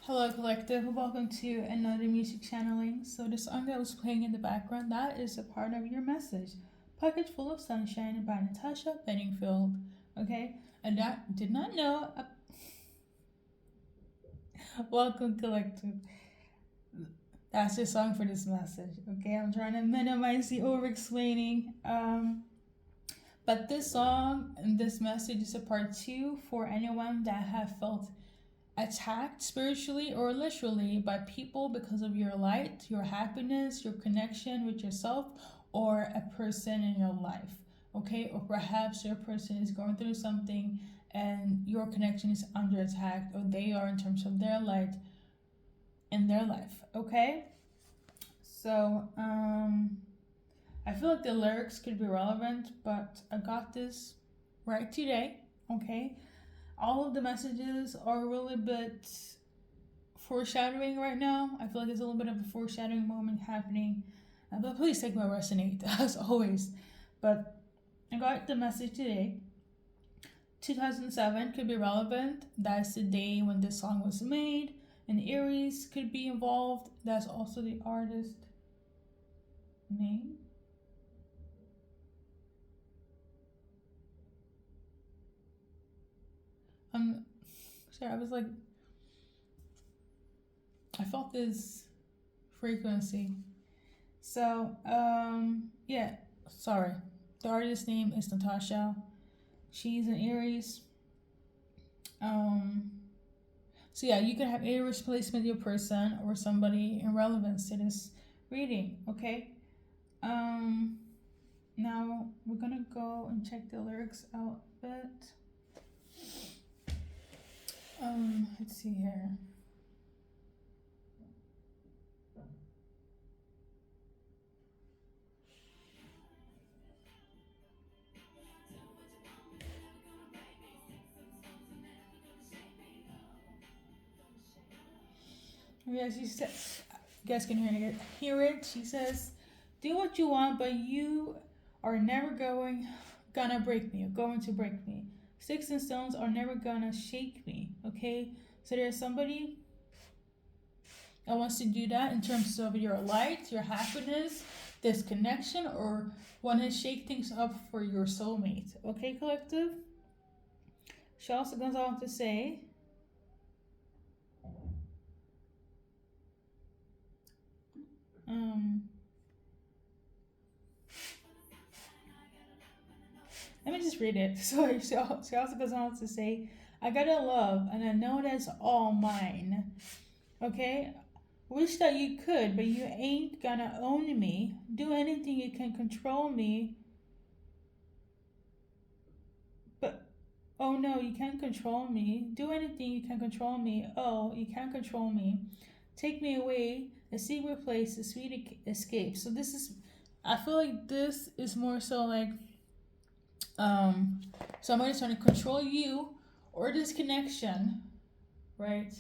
Hello, collective. Welcome to another music channeling. So, the song that was playing in the background, that is a part of your message. Pocket Full of Sunshine by Natasha Bedingfield. Okay? And that did not know. Welcome, collective. That's the song for this message. Okay? I'm trying to minimize the over explaining. But this song and this message is a part two for anyone that have felt attacked spiritually or literally by people because of your light, your happiness, your connection with yourself, or a person in your life. Okay, or perhaps your person is going through something and your connection is under attack, or they are in terms of their light in their life. Okay, so I feel like the lyrics could be relevant, but I got this right today. Okay, all of the messages are really bit foreshadowing right now. I feel like there's a little bit of a foreshadowing moment happening. But please take my resonate as always. But I got the message today. 2007 could be relevant. That's the day when this song was made. And Aries could be involved. That's also the artist name. Sorry, I was like, I felt this frequency. So, yeah, sorry. The artist's name is Natasha. She's an Aries. So yeah, you can have Aries placement your person or somebody in relevance to this reading, okay? Now we're gonna go and check the lyrics out a bit. Let's see here. Yeah, she said, you guys can hear it. She says, "Do what you want, but you are never gonna break me. Or going to break me. Sticks and stones are never gonna shake me." Okay, so there's somebody that wants to do that in terms of your light, your happiness, this connection, or want to shake things up for your soulmate. Okay, collective. She also goes on to say, let me just read it. So she also goes on to say, "I gotta love, and I know that's all mine. Okay? Wish that you could, but you ain't gonna own me. Do anything you can control me. But, oh no, you can't control me. Do anything you can control me. Oh, you can't control me. Take me away, a secret place, a sweet escape." So this is, I feel like this is more so like, somebody's trying to control you or this connection, right?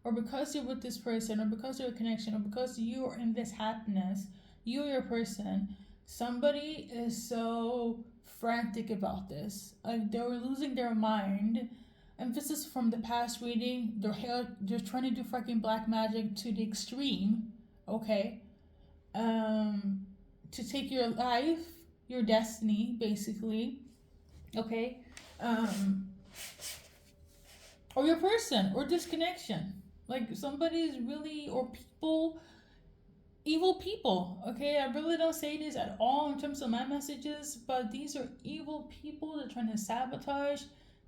Or because you're with this person, or because you're a connection, or because you're in this happiness, you or your person, somebody is so frantic about this. Like they're losing their mind. Emphasis from the past reading, they're trying to do fucking black magic to the extreme, okay? To take your life, your destiny, basically, okay? Or your person, or disconnection. Like somebody's really, or people, evil people, okay? I really don't say this at all in terms of my messages, but these are evil people that are trying to sabotage,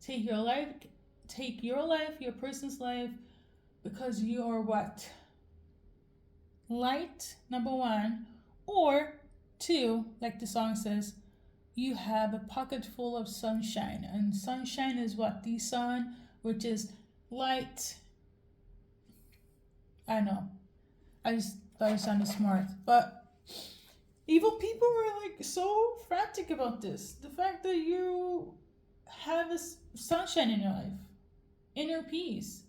take your life, your person's life, because you are what? Light, number one, or two, like the song says, you have a pocket full of sunshine. And sunshine is what? The sun, which is light. I know. I just thought it sounded smart. But evil people were like so frantic about this. The fact that you have this sunshine in your life, inner peace.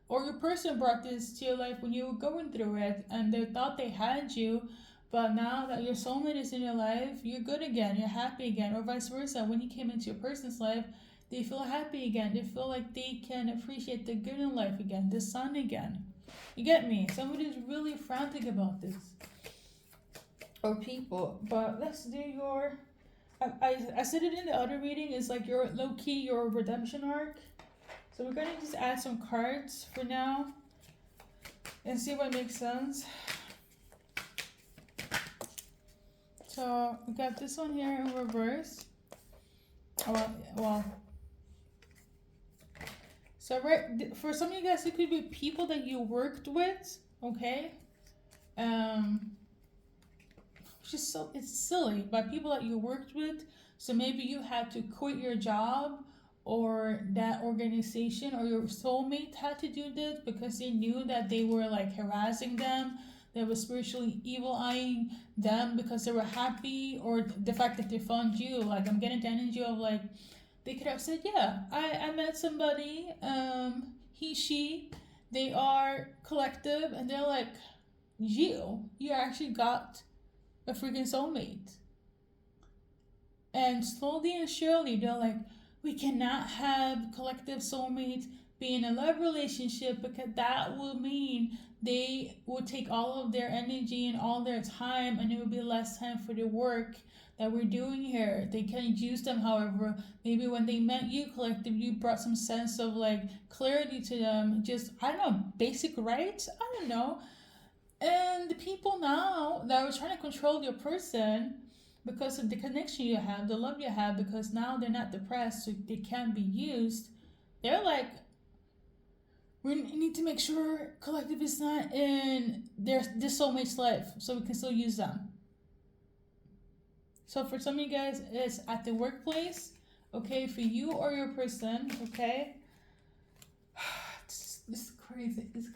Or your person brought this to your life when you were going through it and they thought they had you, but now that your soulmate is in your life, you're good again, you're happy again, or vice versa. When you came into your person's life, They feel happy again. They feel like they can appreciate the good in life again, the sun again. You get me? Somebody's really frantic about this. Or people. But let's do your. I said it in the other reading. It's like your low key, your redemption arc. So we're gonna just add some cards for now and see what makes sense. So we got this one here in reverse. Well. So right, for some of you guys, it could be people that you worked with, okay? Just so it's silly, but people that you worked with. So maybe you had to quit your job, or that organization or your soulmate had to do this because they knew that they were like harassing them, they were spiritually evil eyeing them because they were happy, or the fact that they found you. Like, I'm getting the energy of like, they could have said, yeah, I met somebody, he, she, they are collective, and they're like, you actually got a freaking soulmate. And slowly and surely, they're like, we cannot have collective soulmates be in a love relationship because that will mean they will take all of their energy and all their time, and it will be less time for the work that we're doing here. They can use them, however. Maybe when they met you, collective, you brought some sense of like clarity to them. Just, I don't know, basic rights? I don't know. And the people now that are trying to control your person because of the connection you have, the love you have, because now they're not depressed, so they can be used. They're like, we need to make sure collective is not in this soulmate's life, so we can still use them. So for some of you guys, it's at the workplace, okay, for you or your person, okay? It's crazy. It's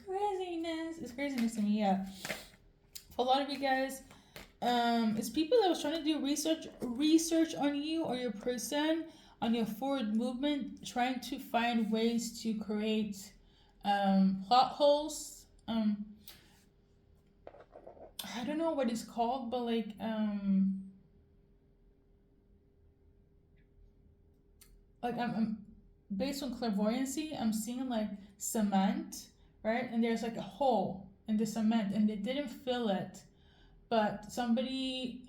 craziness to me, yeah. For a lot of you guys, it's people that was trying to do research on you or your person, on your forward movement, trying to find ways to create plot holes. I don't know what it's called, but like I'm based on clairvoyancy, I'm seeing like cement, right? And there's like a hole in the cement, and they didn't fill it, but somebody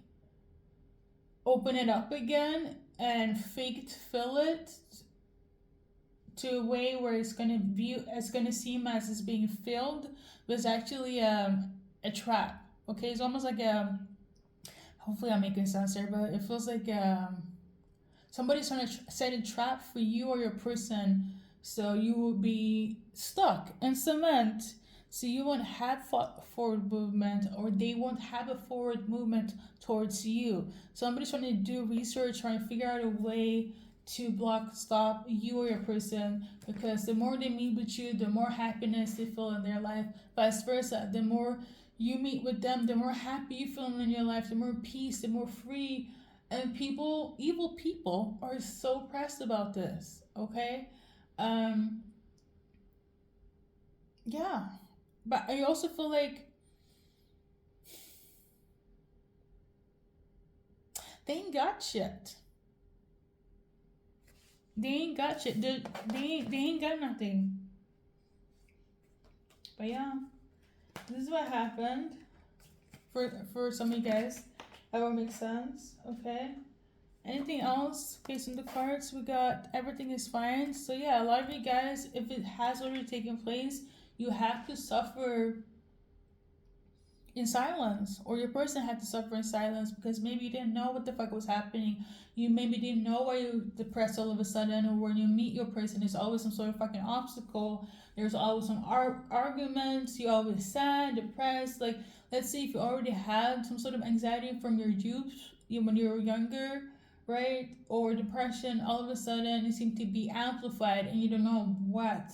opened it up again and faked fill it to a way where it's gonna seem as it's being filled, but it's actually a trap. Okay, it's almost like hopefully I'm making sense here, but it feels like somebody's trying to set a trap for you or your person, so you will be stuck in cement. So you won't have forward movement, or they won't have a forward movement towards you. Somebody's trying to do research, trying to figure out a way to stop you or your person, because the more they meet with you, the more happiness they feel in their life. Vice versa, the more you meet with them, the more happy you feel in your life, the more peace, the more free. And evil people are so pressed about this, okay? Yeah. But I also feel like they ain't got shit. They ain't got shit. They ain't got nothing. But yeah, this is what happened for some of you guys. That will make sense, okay? Anything else based on the cards? We got everything is fine. So yeah, a lot of you guys, if it has already taken place, you have to suffer in silence, or your person had to suffer in silence because maybe you didn't know what the fuck was happening. You maybe didn't know why you were depressed all of a sudden, or when you meet your person, there's always some sort of fucking obstacle. There's always some arguments. You're always sad, depressed. Like, let's say if you already had some sort of anxiety from your youth, when you were younger, right? Or depression, all of a sudden it seemed to be amplified and you don't know what.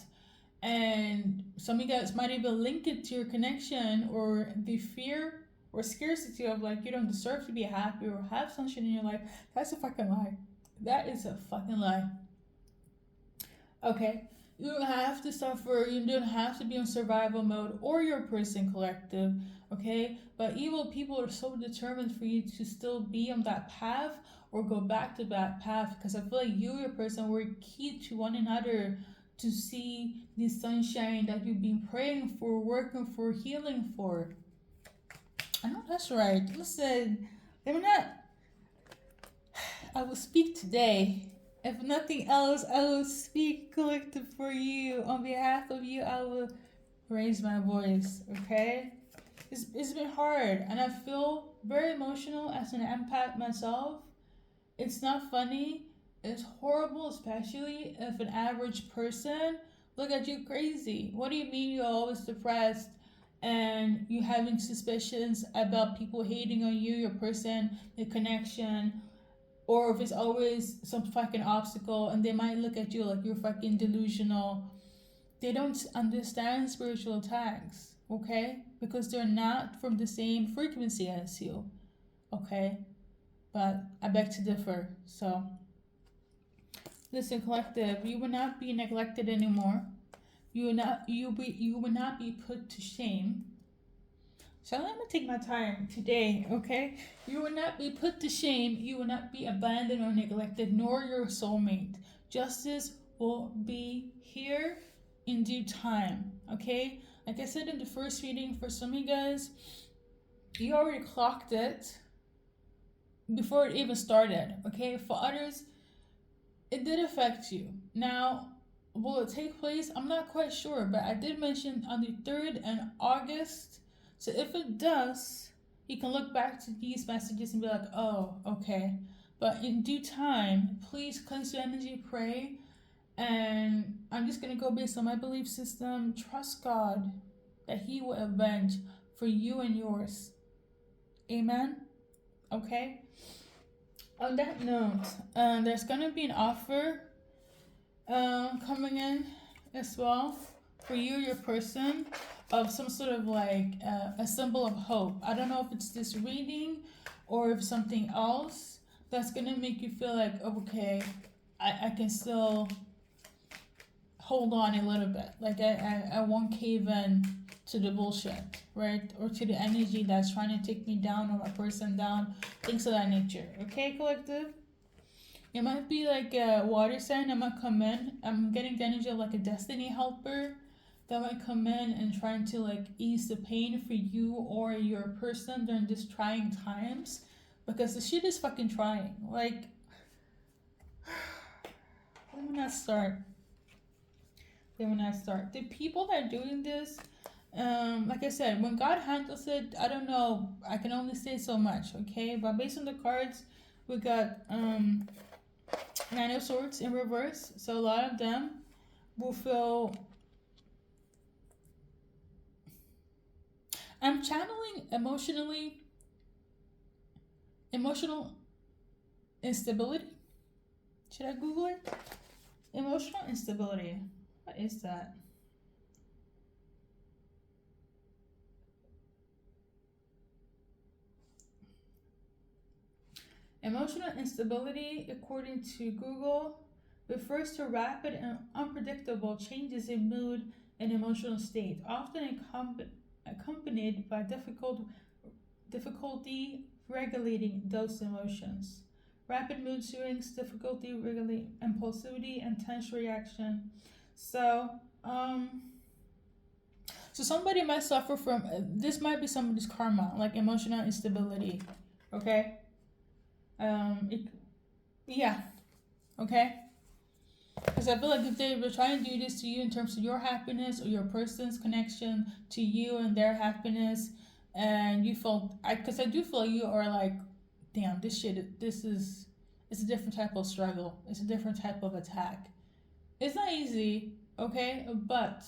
And some of you guys might even link it to your connection or the fear or scarcity of like, you don't deserve to be happy or have sunshine in your life. That's a fucking lie. That is a fucking lie. Okay, you don't have to suffer. You don't have to be in survival mode or your person collective. Okay, but evil people are so determined for you to still be on that path, or go back to that path, because I feel like you, your person, were key to one another to see the sunshine that you've been praying for, working for, healing for. I know that's right. Listen, let me not. I will speak today. If nothing else, I will speak collective for you. On behalf of you, I will raise my voice, okay? It's been hard, and I feel very emotional as an empath myself. It's not funny. It's horrible, especially if an average person look at you crazy. What do you mean you're always depressed and you having suspicions about people hating on you, your person, the connection, or if it's always some fucking obstacle and they might look at you like you're fucking delusional. They don't understand spiritual attacks, okay? Because they're not from the same frequency as you, okay? But I beg to differ. So, listen, collective, you will not be neglected anymore. You will not be put to shame. So let me take my time today, okay? You will not be put to shame. You will not be abandoned or neglected, nor your soulmate. Justice will be here in due time, okay? Like I said in the first reading, for some of you guys, you already clocked it before it even started, okay? For others, it did affect you. Now, will it take place? I'm not quite sure, but I did mention on the 3rd and August. So if it does, you can look back to these messages and be like, oh, okay. But in due time, please cleanse your energy, pray. And I'm just going to go based on my belief system. Trust God that He will avenge for you and yours. Amen? Okay? On that note, there's going to be an offer coming in as well for you, your person, of some sort of like a symbol of hope. I don't know if it's this reading or if something else that's going to make you feel like, okay, I can still hold on a little bit. Like I won't cave in to the bullshit, right? Or to the energy that's trying to take me down or my person down, things of that nature. Okay, collective? It might be like a water sign that might come in. I'm getting the energy of like a destiny helper that might come in and trying to like ease the pain for you or your person during these trying times. Because the shit is fucking trying. Like, let me not start. The people that are doing this, like I said, when God handles it, I don't know. I can only say so much, okay? But based on the cards, we got 9 of Swords in reverse. So a lot of them will feel... I'm channeling emotional instability. Should I Google it? Emotional instability. What is that? Emotional instability, according to Google, refers to rapid and unpredictable changes in mood and emotional state, often accompanied by difficulty regulating those emotions. Rapid mood swings, difficulty regulating impulsivity, and tense reaction. So somebody might suffer from, this might be somebody's karma, like emotional instability, okay? Okay? Because I feel like if they were trying to do this to you in terms of your happiness or your person's connection to you and their happiness, and you felt, because I do feel you are like, damn, it's a different type of struggle. It's a different type of attack. It's not easy, okay? But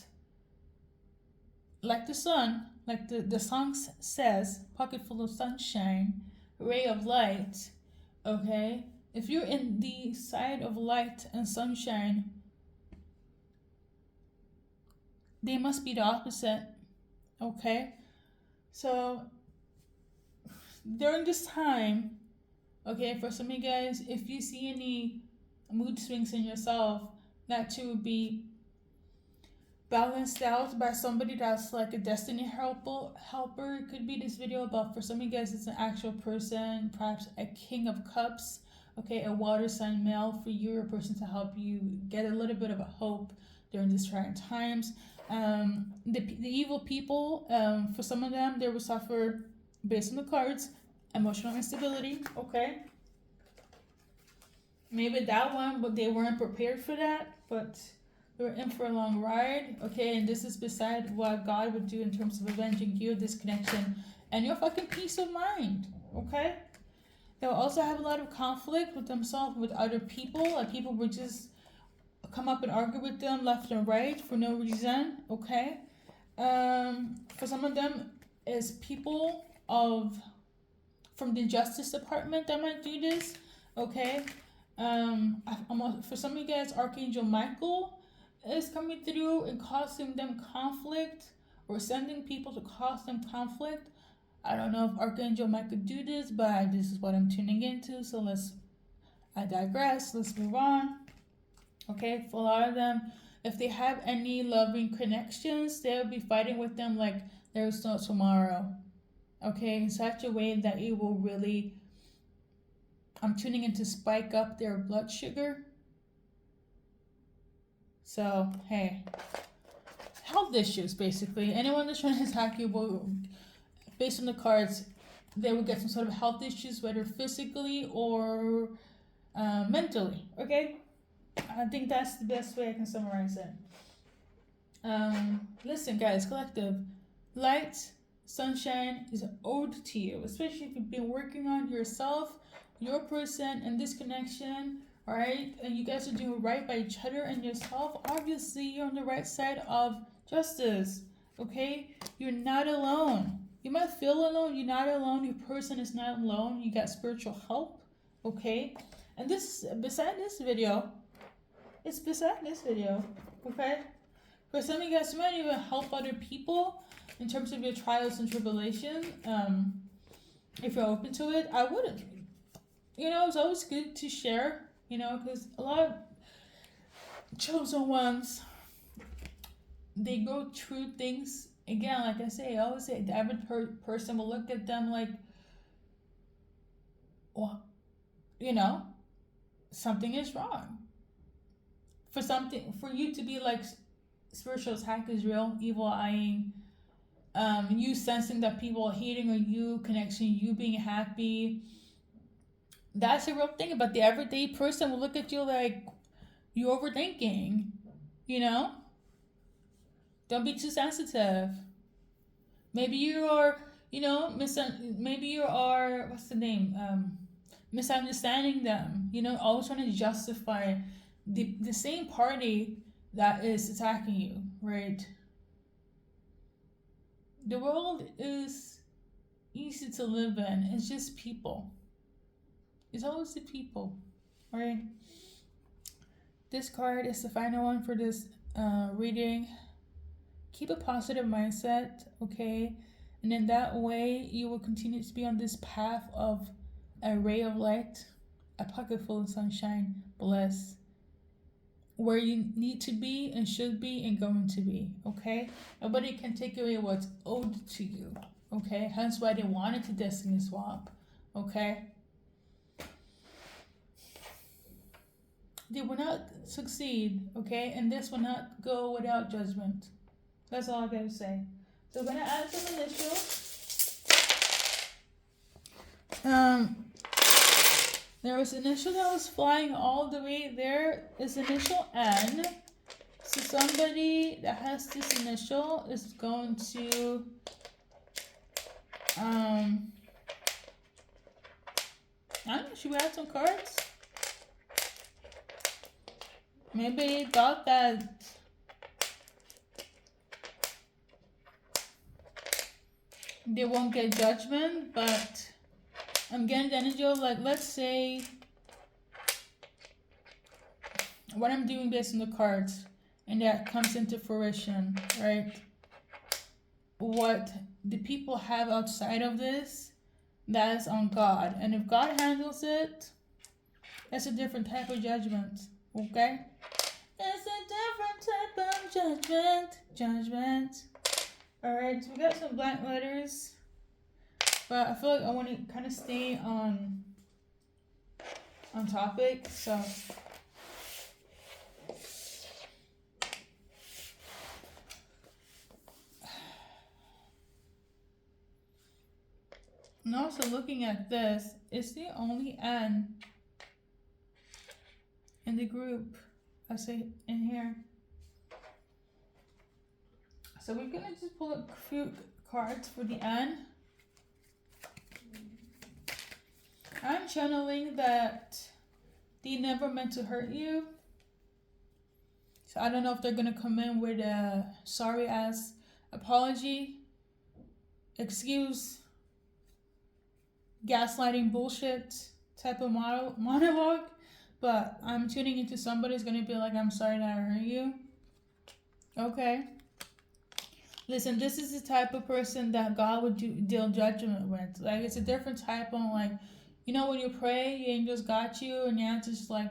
like the sun, like the song says, pocket full of sunshine, ray of light, okay? If you're in the side of light and sunshine, they must be the opposite, okay? So during this time, okay, for some of you guys, if you see any mood swings in yourself, that too would be balanced out by somebody that's like a destiny helper. It could be this video, but for some of you guys, it's an actual person, perhaps a King of Cups, okay, a water sign male for you, a person to help you get a little bit of a hope during these trying times. The evil people, for some of them, they will suffer, based on the cards, emotional instability, okay? Maybe that one, but they weren't prepared for that, but they were in for a long ride, okay? And this is beside what God would do in terms of avenging you, this connection, and your fucking peace of mind, okay? They'll also have a lot of conflict with themselves, with other people. Like people would just come up and argue with them left and right for no reason, okay? For some of them, is people from the Justice Department that might do this, okay? For some of you guys, Archangel Michael is coming through and causing them conflict, or sending people to cause them conflict. I don't know if Archangel Michael do this, but this is what I'm tuning into. So I digress. Let's move on. Okay, for a lot of them, if they have any loving connections, they'll be fighting with them like there's no tomorrow. Okay, in such a way that it will really, I'm tuning in to spike up their blood sugar. So, hey, health issues, basically. Anyone that's trying to attack you will, based on the cards, they will get some sort of health issues, whether physically or mentally, okay? I think that's the best way I can summarize it. Listen, guys, collective, light, sunshine is an ode to you, especially if you've been working on yourself, your person, and this connection, all right? And you guys are doing right by each other and yourself. Obviously, you're on the right side of justice, okay? You're not alone. You might feel alone. You're not alone. Your person is not alone. You got spiritual help, okay? And this, beside this video, it's beside this video, okay? For some of you guys, you might even help other people in terms of your trials and tribulation. If you're open to it, I wouldn't. You know, it's always good to share, you know, because a lot of chosen ones, they go through things. Again, like I say, I always say, the average person will look at them like, well, you know, something is wrong. For you to be like, spiritual attack is real, evil eyeing, you sensing that people are hating on you, connection, you being happy, that's a real thing. But the everyday person will look at you like you're overthinking, you know? Don't be too sensitive. Maybe you are, you know, maybe you are, what's the name? Misunderstanding them, you know, always trying to justify the same party that is attacking you, right? The world is easy to live in. It's just people. It's always the people, right? This card is the final one for this reading. Keep a positive mindset, okay? And in that way, you will continue to be on this path of a ray of light, a pocket full of sunshine, bliss, where you need to be and should be and going to be, okay? Nobody can take away what's owed to you, okay? Hence why they wanted to destiny swap, okay? They will not succeed, okay? And this will not go without judgment. That's all I gotta say. So we're gonna add some initials. There was an initial that was flying all the way there. Is initial N. So somebody that has this initial is going to I don't know, should we add some cards? Maybe they thought that they won't get judgment, but I'm getting the energy of, like, let's say what I'm doing based on the cards, and that comes into fruition, right? What the people have outside of this, that is on God. And if God handles it, that's a different type of judgment, okay? It's a different type of judgment. Alright, so we got some blank letters, but I feel like I want to kind of stay on on topic. So and also looking at this, it's the only N in the group. I say in here. So we're gonna just pull up a few cards for the N. I'm channeling that they never meant to hurt you. So I don't know if they're gonna come in with a sorry ass apology, excuse, gaslighting bullshit type of monologue. But I'm tuning into somebody's gonna be like, I'm sorry that I hurt you. Okay. Listen, this is the type of person that God would deal judgment with. Like, it's a different type of, like, you know, when you pray, your angels got you, and you're just like,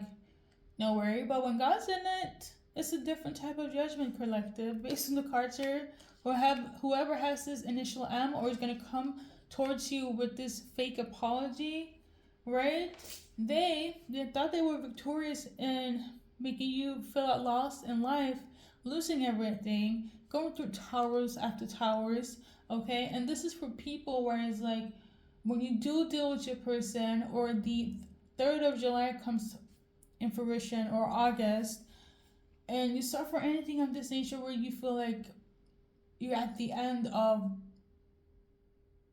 no worry. But when God's in it, it's a different type of judgment collective. Based on the cards here, whoever has this initial M or is going to come towards you with this fake apology, right? They thought they were victorious in making you feel at loss in life, losing everything, going through towers after towers, okay? And this is for people where it's like, when you do deal with your person, or the 3rd of July comes in fruition, or August, and you suffer anything of this nature where you feel like you're at the end of,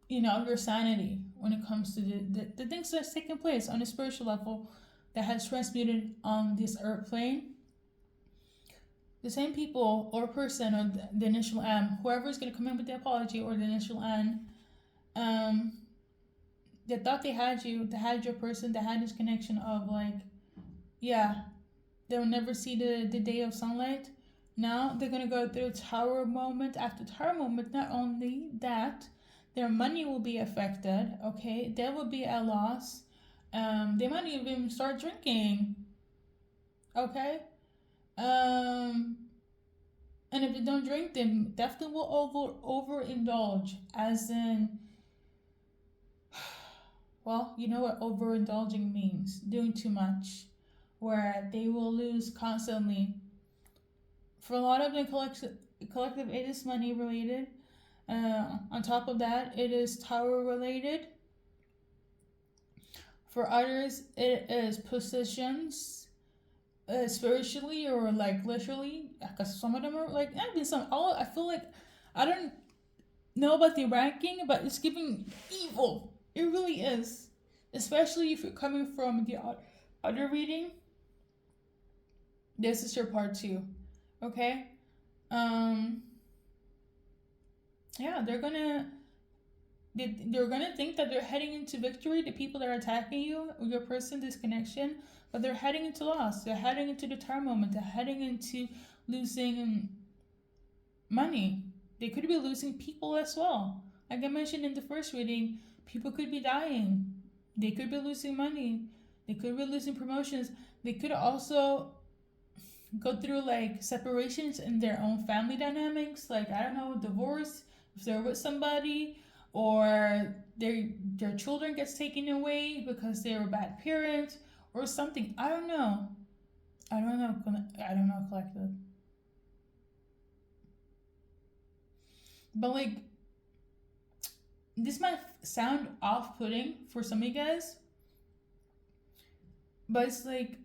you know, your sanity when it comes to the things that's taking place on a spiritual level that has transmuted on this earth plane. The same people or person or the initial M, whoever is going to come in with the apology or the initial N, they thought they had you, they had your person, they had this connection of like, yeah, they'll never see the day of sunlight. Now they're going to go through tower moment after tower moment. Not only that, their money will be affected, okay? They will be at loss. They might even start drinking, okay? And if they don't drink, they definitely will overindulge, as in, well, you know what overindulging means, doing too much, where they will lose constantly. For a lot of them, collective, it is money related. On top of that, it is tower related. For others, it is positions, spiritually or like literally. Because some of them are like, I feel like, I don't know about the ranking, but it's giving evil. It really is. Especially if you're coming from the other reading. This is your part 2. Okay? Yeah, they're gonna think that they're heading into victory, the people that are attacking you, or your person, this connection, but they're heading into loss. They're heading into the tower moment. They're heading into losing money. They could be losing people as well. Like I mentioned in the first reading, people could be dying. They could be losing money. They could be losing promotions. They could also go through like separations in their own family dynamics. Like, I don't know, divorce, if they're with somebody, or their children gets taken away because they're a bad parent or something. I don't know, collective. But like, this might sound off-putting for some of you guys, but it's like,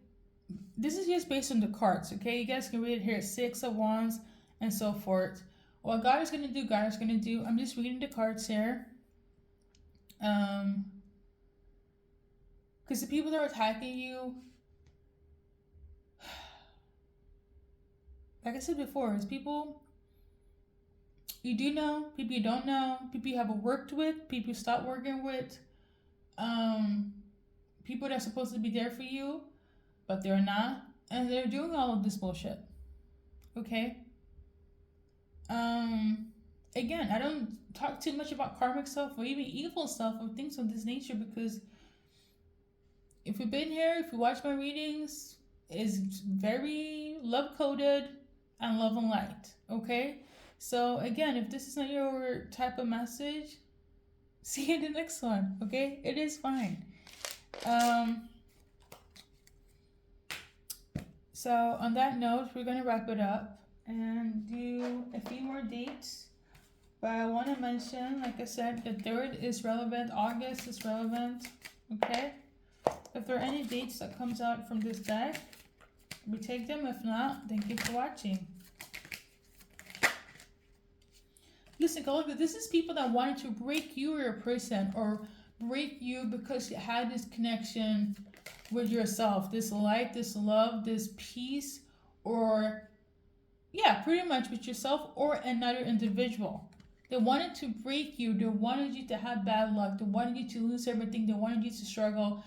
this is just based on the cards, okay? You guys can read it here, 6 of Wands and so forth. What God is going to do, I'm just reading the cards here. Because the people that are attacking you, like I said before, it's people you do know, people you don't know, people you haven't worked with, people you stopped working with, people that are supposed to be there for you, but they're not, and they're doing all of this bullshit. Okay? Again, I don't talk too much about karmic stuff or even evil stuff or things of this nature, because if you've been here, if you watch my readings, it's very love-coded and love and light, okay? So again, if this is not your type of message, see you in the next one, okay? It is fine. So on that note, we're gonna wrap it up and do a few more dates. But I want to mention, like I said, the 3rd is relevant, August is relevant, okay? If there are any dates that comes out from this deck, we take them. If not, thank you for watching. Listen, Collective, this is people that wanted to break you or your person, or break you because you had this connection with yourself, this light, this love, this peace, or yeah, pretty much with yourself or another individual. They wanted to break you. They wanted you to have bad luck. They wanted you to lose everything. They wanted you to struggle.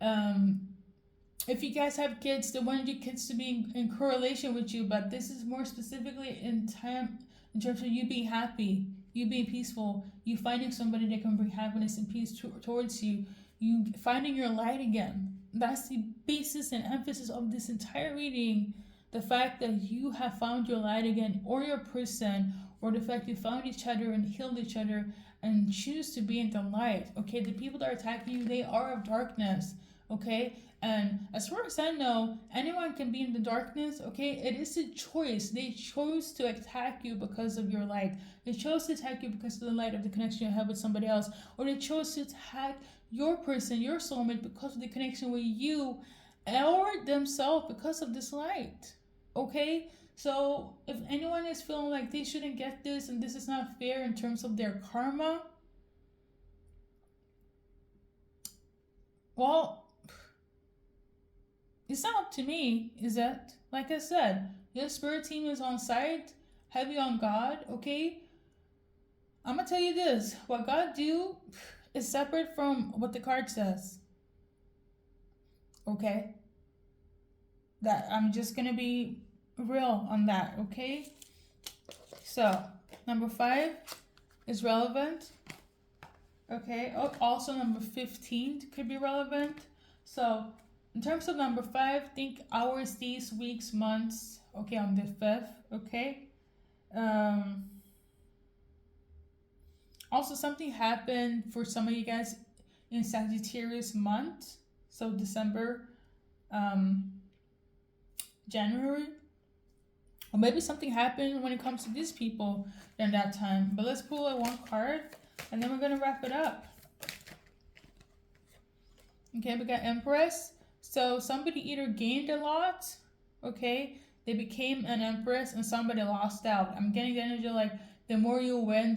If you guys have kids, they wanted your kids to be in correlation with you. But this is more specifically in terms of you being happy, you being peaceful, you finding somebody that can bring happiness and peace towards you, you finding your light again. That's the basis and emphasis of this entire reading. The fact that you have found your light again, or your person, or the fact you found each other and healed each other and choose to be in the light. Okay, the people that are attacking you, they are of darkness. Okay, and as far as I know, anyone can be in the darkness. Okay, it is a choice. They chose to attack you because of your light. They chose to attack you because of the light of the connection you have with somebody else, or they chose to attack your person, your soulmate, because of the connection with you, or themselves because of this light. Okay, so if anyone is feeling like they shouldn't get this and this is not fair in terms of their karma, well, it's not up to me, is it? Like I said, your spirit team is on site, heavy on God, okay? I'm gonna tell you this, what God do is separate from what the card says. Okay? That I'm just gonna be real on that, okay? So, number 5 is relevant. Okay, oh, also number 15 could be relevant. So, in terms of number 5, think hours, days, weeks, months. Okay, on the 5th, okay? Also, something happened for some of you guys in Sagittarius month. So, December, January. Or maybe something happened when it comes to these people in that time. But let's pull one card and then we're going to wrap it up. Okay, we got Empress. So somebody either gained a lot, okay, they became an Empress, and somebody lost out. I'm getting the energy like the more you win,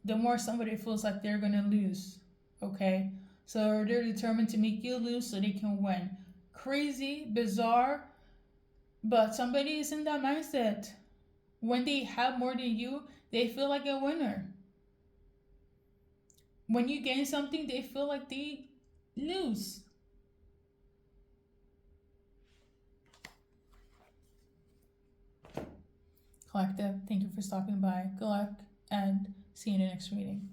the more somebody feels like they're going to lose, okay? So they're determined to make you lose so they can win. Crazy, bizarre, but somebody is in that mindset. When they have more than you, they feel like a winner. When you gain something, they feel like they lose. Collective, thank you for stopping by. Good luck and see you in the next reading.